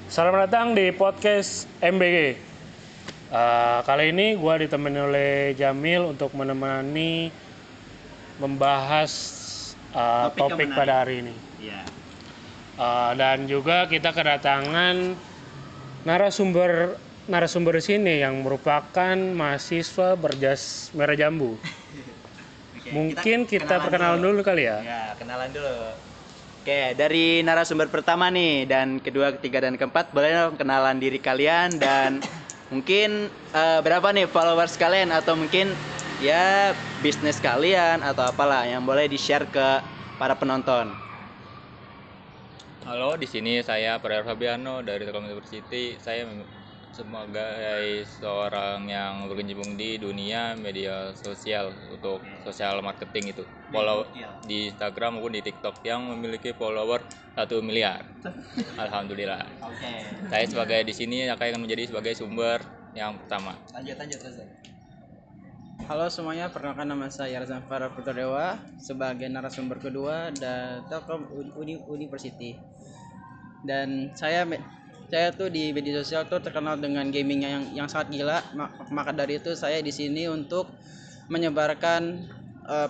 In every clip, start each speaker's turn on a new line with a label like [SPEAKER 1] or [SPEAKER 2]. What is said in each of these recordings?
[SPEAKER 1] Selamat datang di podcast MBG. Kali ini gue ditemani oleh Jamil untuk menemani membahas topik pada hari ini.
[SPEAKER 2] Iya.
[SPEAKER 1] Dan juga kita kedatangan narasumber di sini yang merupakan mahasiswa berjas merah jambu.
[SPEAKER 2] Oke,
[SPEAKER 1] Mungkin kita perkenalan dulu kali ya.
[SPEAKER 2] Ya, kenalan dulu. Oke, dari narasumber pertama nih dan kedua, ketiga dan keempat boleh dong kenalan diri kalian dan mungkin berapa nih followers kalian atau mungkin ya bisnis kalian atau apalah yang boleh di-share ke para penonton.
[SPEAKER 3] Halo, di sini saya Prayer Fabiano dari Telkom University. Saya sebagai seorang yang berkecimpung di dunia media sosial untuk sosial marketing itu. Follow di Instagram maupun di TikTok yang memiliki follower 1 miliar. Alhamdulillah.
[SPEAKER 2] Oke.
[SPEAKER 3] Saya sebagai di sini akan menjadi sebagai sumber yang pertama.
[SPEAKER 2] Lanjut.
[SPEAKER 4] Halo semuanya, perkenalkan nama saya Razan Farah Putradewa sebagai narasumber kedua dari Telkom University. Dan saya tuh di media sosial tuh terkenal dengan gamingnya yang sangat gila. Maka dari itu saya di sini untuk menyebarkan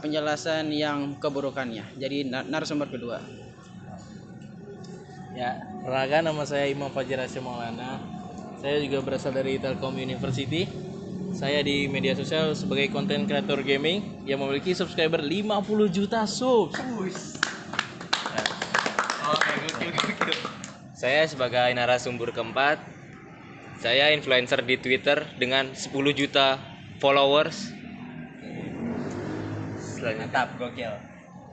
[SPEAKER 4] penjelasan yang keburukannya. Jadi narasumber kedua.
[SPEAKER 5] Ya, perkenalkan nama saya Imam Fajar Hashim Maulana. Saya juga berasal dari Telkom University. Saya di media sosial sebagai content creator gaming yang memiliki subscriber 50 juta subs.
[SPEAKER 6] Saya sebagai narasumber keempat, saya influencer di Twitter dengan 10 juta followers.
[SPEAKER 2] Mantap, gokil.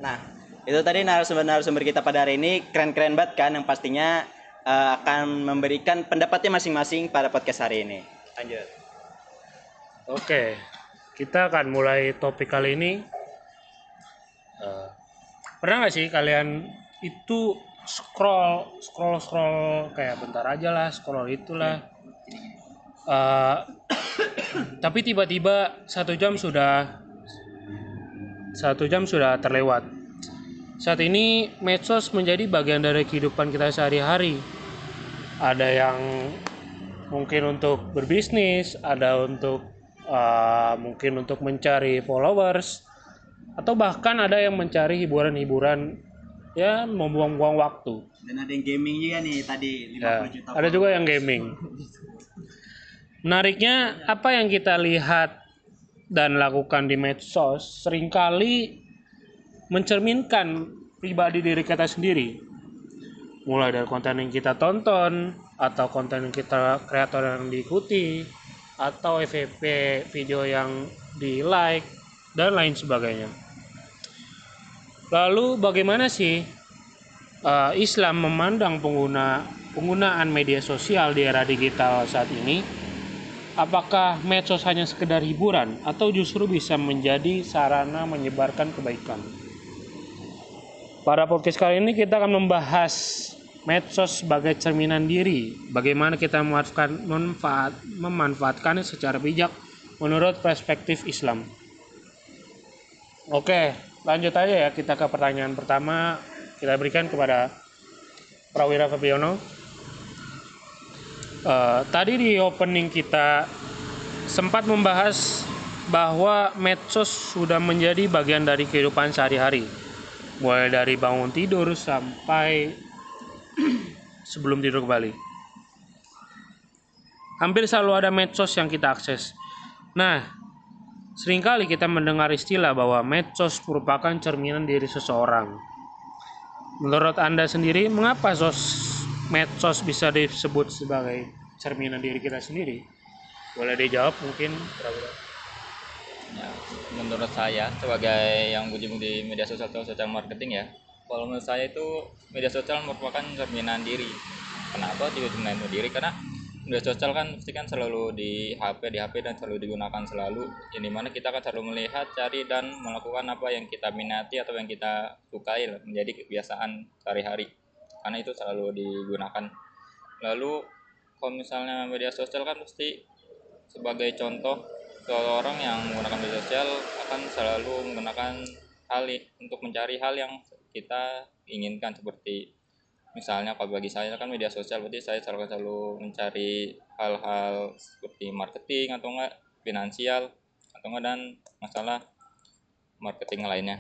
[SPEAKER 2] Nah, itu tadi narasumber kita pada hari ini keren-keren banget kan yang pastinya akan memberikan pendapatnya masing-masing pada podcast hari ini. Lanjut.
[SPEAKER 1] Oke, kita akan mulai topik kali ini. Pernah nggak sih kalian itu scroll kayak bentar aja lah, scroll itulah. Tapi tiba-tiba 1 jam sudah terlewat. Saat ini medsos menjadi bagian dari kehidupan kita sehari-hari. Ada yang mungkin untuk berbisnis, ada untuk mungkin untuk mencari followers, atau bahkan ada yang mencari hiburan-hiburan, ya membuang-buang waktu.
[SPEAKER 2] Dan ada yang gaming juga nih tadi 50 juta.
[SPEAKER 1] Ada juga yang gaming. Menariknya apa yang kita lihat dan lakukan di medsos seringkali mencerminkan pribadi diri kita sendiri. Mulai dari konten yang kita tonton, atau konten yang kita kreator yang diikuti, atau FYP video yang di like, dan lain sebagainya. Lalu bagaimana sih Islam memandang penggunaan media sosial di era digital saat ini? Apakah medsos hanya sekedar hiburan atau justru bisa menjadi sarana menyebarkan kebaikan? Pada podcast kali ini kita akan membahas medsos sebagai cerminan diri, bagaimana kita memanfaatkannya secara bijak menurut perspektif Islam. Oke, lanjut aja ya, kita ke pertanyaan pertama. Kita berikan kepada Prawira Fabiano. Tadi di opening kita sempat membahas bahwa medsos sudah menjadi bagian dari kehidupan sehari-hari, mulai dari bangun tidur sampai sebelum tidur kembali. Hampir selalu ada medsos yang kita akses. Nah, seringkali kita mendengar istilah bahwa medsos merupakan cerminan diri seseorang. Menurut Anda sendiri, mengapa medsos bisa disebut sebagai cerminan diri kita sendiri? Boleh dijawab mungkin?
[SPEAKER 3] Ya, menurut saya sebagai yang berkecimpung di media sosial atau social marketing ya, kalau menurut saya itu media sosial merupakan cerminan diri. Kenapa cerminan diri? Karena media sosial kan pasti kan selalu di HP dan selalu digunakan selalu. Yang dimana kita akan selalu melihat, cari dan melakukan apa yang kita minati atau yang kita sukai menjadi kebiasaan sehari-hari. Karena itu selalu digunakan. Lalu kalau misalnya media sosial kan pasti sebagai contoh, seorang yang menggunakan media sosial akan selalu menggunakan hal untuk mencari hal yang kita inginkan, seperti Misalnya kalau bagi saya kan media sosial berarti saya selalu mencari hal-hal seperti marketing atau enggak finansial atau enggak dan masalah marketing lainnya,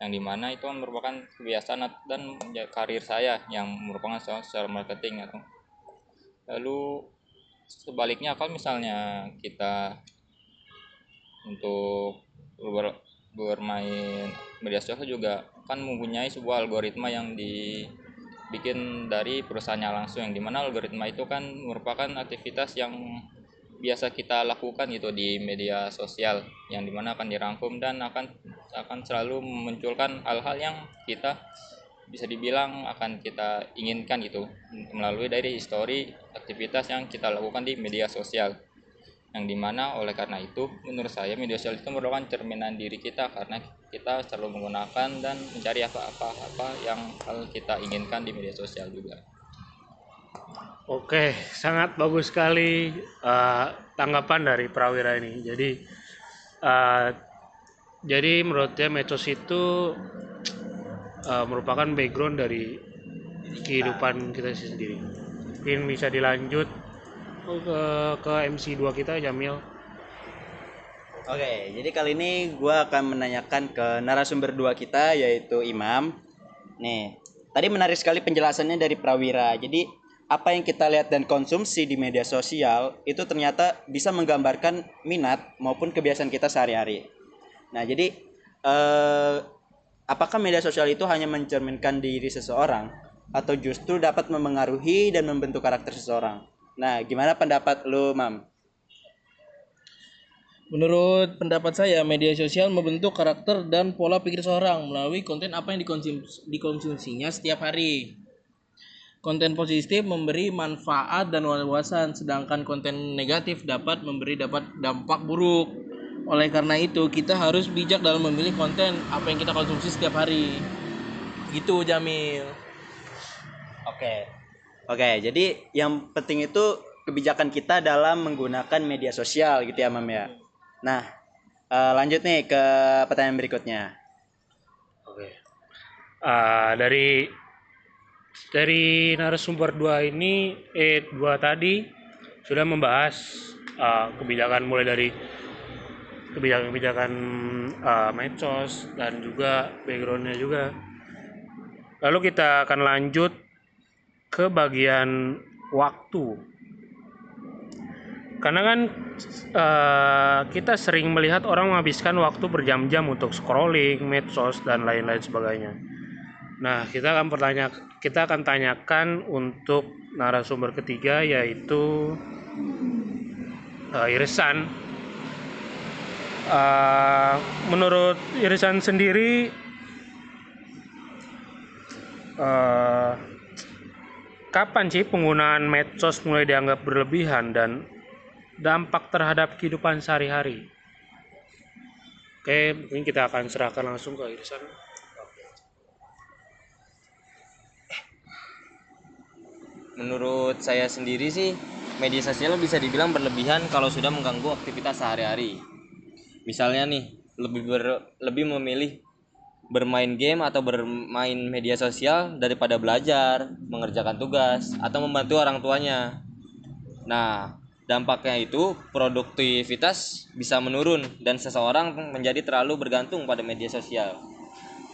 [SPEAKER 3] yang dimana itu merupakan kebiasaan dan karir saya yang merupakan social marketing atau lalu sebaliknya kalau misalnya kita untuk bermain media sosial juga kan mempunyai sebuah algoritma yang dibikin dari perusahaannya langsung, yang dimana algoritma itu kan merupakan aktivitas yang biasa kita lakukan gitu di media sosial, yang dimana akan dirangkum dan akan selalu memunculkan hal-hal yang kita bisa dibilang akan kita inginkan gitu melalui dari histori aktivitas yang kita lakukan di media sosial, yang dimana oleh karena itu menurut saya media sosial itu merupakan cerminan diri kita karena kita selalu menggunakan dan mencari apa yang hal kita inginkan di media sosial juga.
[SPEAKER 1] Oke, sangat bagus sekali tanggapan dari Prawira ini. Jadi menurutnya medsos itu merupakan background dari kehidupan kita sendiri. Mungkin bisa dilanjut ke MC2 kita, Jamil.
[SPEAKER 2] Oke, jadi kali ini gue akan menanyakan ke narasumber 2 kita yaitu Imam. Nih, tadi menarik sekali penjelasannya dari Prawira. Jadi apa yang kita lihat dan konsumsi di media sosial itu ternyata bisa menggambarkan minat maupun kebiasaan kita sehari-hari. Nah, jadi apakah media sosial itu hanya mencerminkan diri seseorang atau justru dapat memengaruhi dan membentuk karakter seseorang? Nah, gimana pendapat lu, Mam?
[SPEAKER 5] Menurut pendapat saya, media sosial membentuk karakter dan pola pikir seorang melalui konten apa yang dikonsumsinya setiap hari. Konten positif memberi manfaat dan wawasan, sedangkan konten negatif dapat dampak buruk. Oleh karena itu, kita harus bijak dalam memilih konten apa yang kita konsumsi setiap hari. Gitu, Jamil.
[SPEAKER 2] Oke, jadi yang penting itu kebijakan kita dalam menggunakan media sosial gitu ya, Mam ya. Nah, lanjut nih ke pertanyaan berikutnya.
[SPEAKER 1] Oke. Dari narasumber dua tadi sudah membahas kebijakan mulai dari kebijakan medsos dan juga backgroundnya juga. Lalu kita akan lanjut ke bagian waktu. Karena kan kita sering melihat orang menghabiskan waktu berjam-jam untuk scrolling, medsos dan lain-lain sebagainya. Nah, kita akan tanyakan untuk narasumber ketiga yaitu Irisan. Menurut Irisan sendiri, kapan sih penggunaan medsos mulai dianggap berlebihan dan dampak terhadap kehidupan sehari-hari? Oke, mungkin kita akan serahkan langsung ke Irisan.
[SPEAKER 6] Menurut saya sendiri sih, media sosial bisa dibilang berlebihan kalau sudah mengganggu aktivitas sehari-hari. Misalnya nih, lebih memilih bermain game atau bermain media sosial daripada belajar, mengerjakan tugas, atau membantu orang tuanya. Nah, dampaknya itu produktivitas bisa menurun dan seseorang menjadi terlalu bergantung pada media sosial.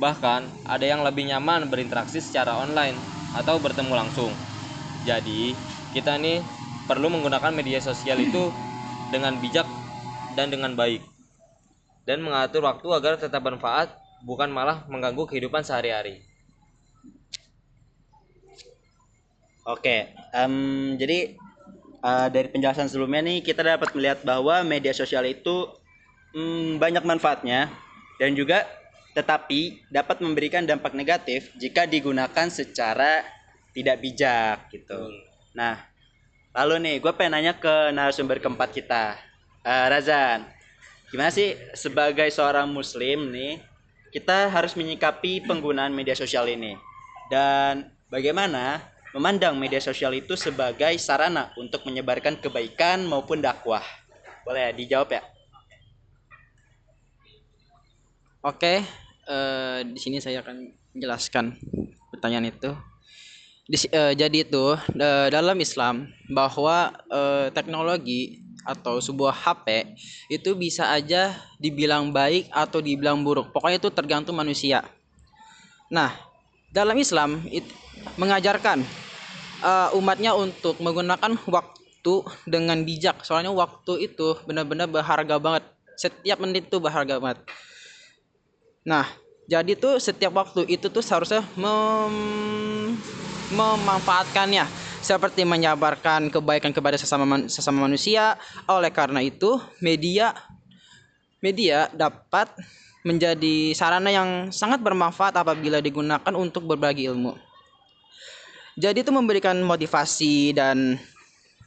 [SPEAKER 6] Bahkan, ada yang lebih nyaman berinteraksi secara online atau bertemu langsung. Jadi, kita nih perlu menggunakan media sosial itu dengan bijak dan dengan baik. Dan mengatur waktu agar tetap bermanfaat, bukan malah mengganggu kehidupan sehari-hari.
[SPEAKER 2] Oke, jadi dari penjelasan sebelumnya nih kita dapat melihat bahwa media sosial itu banyak manfaatnya dan juga tetapi dapat memberikan dampak negatif jika digunakan secara tidak bijak gitu. Nah, lalu nih gue pengen nanya ke narasumber keempat kita, Razan. Gimana sih sebagai seorang muslim nih kita harus menyikapi penggunaan media sosial ini? Dan bagaimana memandang media sosial itu sebagai sarana untuk menyebarkan kebaikan maupun dakwah? Boleh dijawab ya?
[SPEAKER 4] Oke, di sini saya akan menjelaskan pertanyaan itu. Jadi itu dalam Islam bahwa teknologi atau sebuah HP itu bisa aja dibilang baik atau dibilang buruk. Pokoknya itu tergantung manusia. Nah, dalam Islam mengajarkan umatnya untuk menggunakan waktu dengan bijak. Soalnya waktu itu benar-benar berharga banget. Setiap menit itu berharga banget. Nah, jadi tuh setiap waktu itu tuh seharusnya memanfaatkannya seperti menyabarkan kebaikan kepada sesama manusia. Oleh karena itu, media dapat menjadi sarana yang sangat bermanfaat apabila digunakan untuk berbagi ilmu. Jadi itu memberikan motivasi dan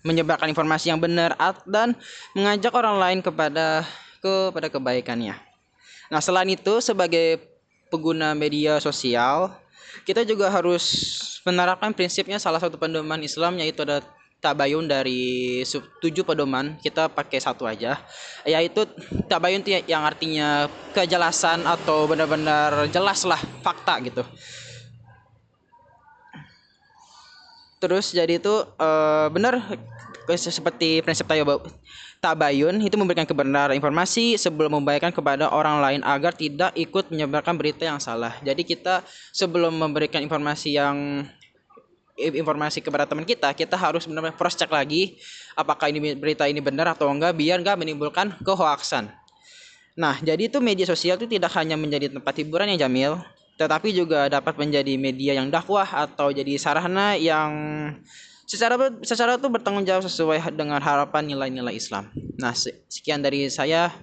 [SPEAKER 4] menyebarkan informasi yang benar dan mengajak orang lain kepada kebaikannya. Nah, selain itu sebagai pengguna media sosial, kita juga harus menerapkan prinsipnya salah satu pedoman Islam, yaitu ada tabayun. Dari 7 pedoman kita pakai satu aja, yaitu tabayun itu yang artinya kejelasan atau benar-benar jelas lah fakta gitu. Terus jadi itu benar seperti prinsip tabayun itu memberikan kebenaran informasi sebelum membagikan kepada orang lain agar tidak ikut menyebarkan berita yang salah. Jadi kita sebelum memberikan informasi kepada teman kita harus benar-benar cross check lagi apakah ini berita ini benar atau enggak, biar enggak menimbulkan kehoaksan. Nah, jadi itu media sosial itu tidak hanya menjadi tempat hiburan ya Jamil, tetapi juga dapat menjadi media yang dakwah atau jadi sarana yang secara itu bertanggung jawab sesuai dengan harapan nilai-nilai Islam. Nah, sekian dari saya.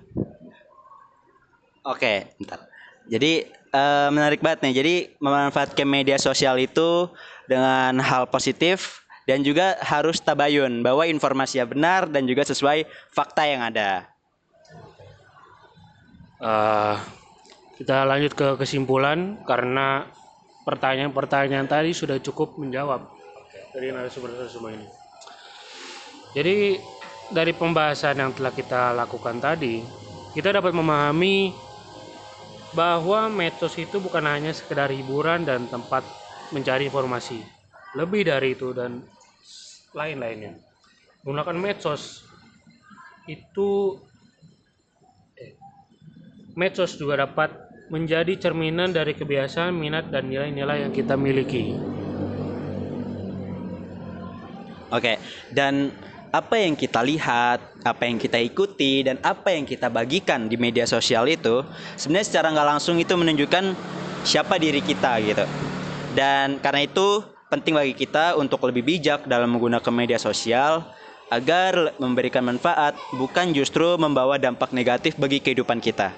[SPEAKER 2] Oke, bentar. Jadi menarik banget nih. Jadi memanfaatkan media sosial itu dengan hal positif dan juga harus tabayun bahwa informasinya benar dan juga sesuai fakta yang ada.
[SPEAKER 1] Kita lanjut ke kesimpulan karena pertanyaan-pertanyaan tadi sudah cukup menjawab dari narasumber ini. Jadi dari pembahasan yang telah kita lakukan tadi, kita dapat memahami bahwa medsos itu bukan hanya sekedar hiburan dan tempat mencari informasi. Lebih dari itu dan lain-lainnya. Menggunakan medsos juga dapat menjadi cerminan dari kebiasaan, minat, dan nilai-nilai yang kita miliki.
[SPEAKER 2] Oke, dan apa yang kita lihat, apa yang kita ikuti, dan apa yang kita bagikan di media sosial itu sebenarnya secara nggak langsung itu menunjukkan siapa diri kita gitu. Dan karena itu penting bagi kita untuk lebih bijak dalam menggunakan media sosial agar memberikan manfaat, bukan justru membawa dampak negatif bagi kehidupan kita.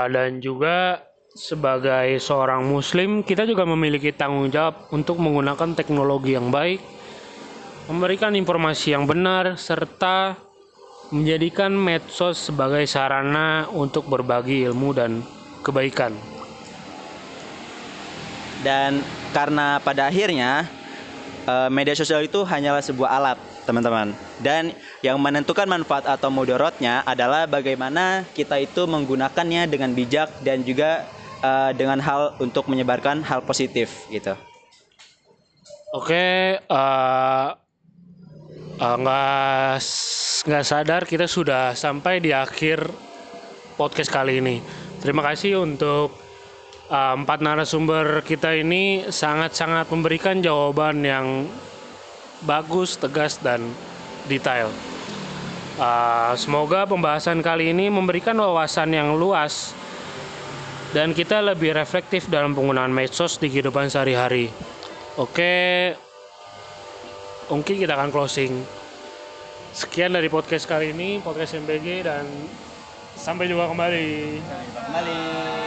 [SPEAKER 1] Dan juga sebagai seorang muslim, kita juga memiliki tanggung jawab untuk menggunakan teknologi yang baik, memberikan informasi yang benar, serta menjadikan medsos sebagai sarana untuk berbagi ilmu dan kebaikan.
[SPEAKER 2] Dan karena pada akhirnya media sosial itu hanyalah sebuah alat, teman-teman. Dan yang menentukan manfaat atau mudaratnya adalah bagaimana kita itu menggunakannya dengan bijak dan juga dengan hal untuk menyebarkan hal positif gitu.
[SPEAKER 1] Oke, nggak sadar kita sudah sampai di akhir podcast kali ini. Terima kasih untuk 4 narasumber kita ini, sangat-sangat memberikan jawaban yang bagus, tegas, dan detail. Semoga pembahasan kali ini memberikan wawasan yang luas dan kita lebih reflektif dalam penggunaan medsos di kehidupan sehari-hari. Oke, mungkin kita akan closing. Sekian dari podcast kali ini, podcast MBG, dan sampai jumpa kembali.
[SPEAKER 2] Kembali.